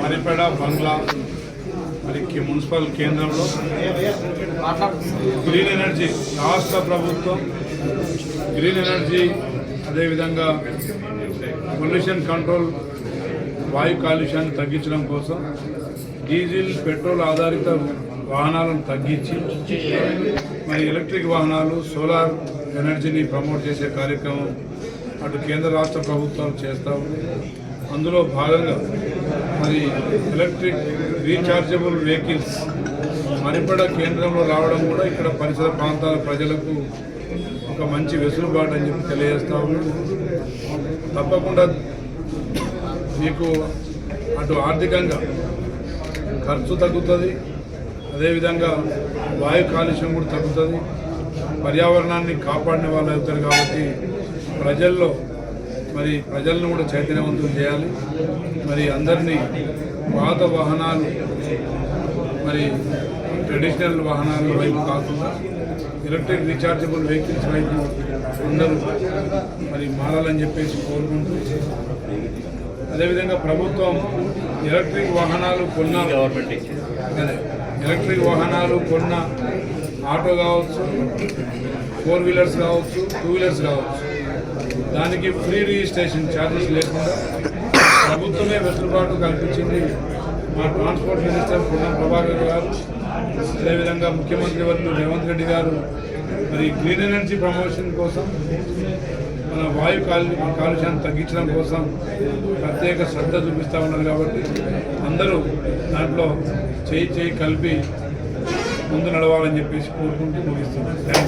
మరిపేడ బంగ్లా మరి మున్సిపల్ కేంద్రంలో green energy రాష్ట్ర ప్రభుత్వం గ్రీన్ ఎనర్జీ అదేవిధంగా పొల్యూషన్ కంట్రోల్ వాయు కాలుష్యాన్ని తగ్గించడం కోసం డీజిల్ పెట్రోల్ ఆధారిత వాహనాలను తగ్గించి మరి ఎలక్ట్రిక్ వాహనాలు సోలార్ ఎనర్జీని ప్రమోట్ చేసే కార్యక్రమం అటు కేంద్ర రాష్ట్ర ప్రభుత్వాలు చేస్తాము. అందులో భాగంగా మరి ఎలక్ట్రిక్ రీఛార్జబుల్ వెహికల్స్ మరిపడ కేంద్రంలో రావడం కూడా ఇక్కడ పరిసర ప్రాంతాల ప్రజలకు ఒక మంచి వెసులుబాటు అని చెప్పి తెలియజేస్తా ఉన్నాం. తప్పకుండా మీకు అటు ఆర్థికంగా ఖర్చు తగ్గుతుంది, అదేవిధంగా వాయు కాలుష్యం కూడా తగ్గుతుంది, పర్యావరణాన్ని కాపాడిన వాళ్ళు అవుతారు. కాబట్టి ప్రజలను కూడా చైతన్యవంతులు చేయాలి. మరి అందరినీ పాత వాహనాలు మరి ట్రెడిషనల్ వాహనాల వైపు కాకుండా ఎలక్ట్రిక్ రీఛార్జబుల్ వెహికల్స్ వైపు అందరూ మరి మారాలని చెప్పేసి కోరుకుంటూ, అదేవిధంగా ప్రభుత్వం ఎలక్ట్రిక్ వాహనాలు కొన్న ఆటో కావచ్చు, 4 వీలర్స్ కావచ్చు, 2 వీలర్స్ కావచ్చు, దానికి ఫ్రీ రిజిస్ట్రేషన్ ఛార్జెస్ లేకుండా ప్రభుత్వమే వెసులుబాటు కల్పించింది. మా ట్రాన్స్పోర్ట్ మినిస్టర్ పొన్నం ప్రభాకర్ గారు, అదేవిధంగా ముఖ్యమంత్రి వర్యులు రేవంత్ రెడ్డి గారు మరి గ్రీన్ ఎనర్జీ ప్రమోషన్ కోసం మన వాయు కాలుష్యాన్ని తగ్గించడం కోసం ప్రత్యేక శ్రద్ధ చూపిస్తూ ఉన్నారు. కాబట్టి అందరూ దాంట్లో చేయి కలిపి ముందు నడవాలని చెప్పేసి కోరుకుంటూ ముగిస్తున్నారు.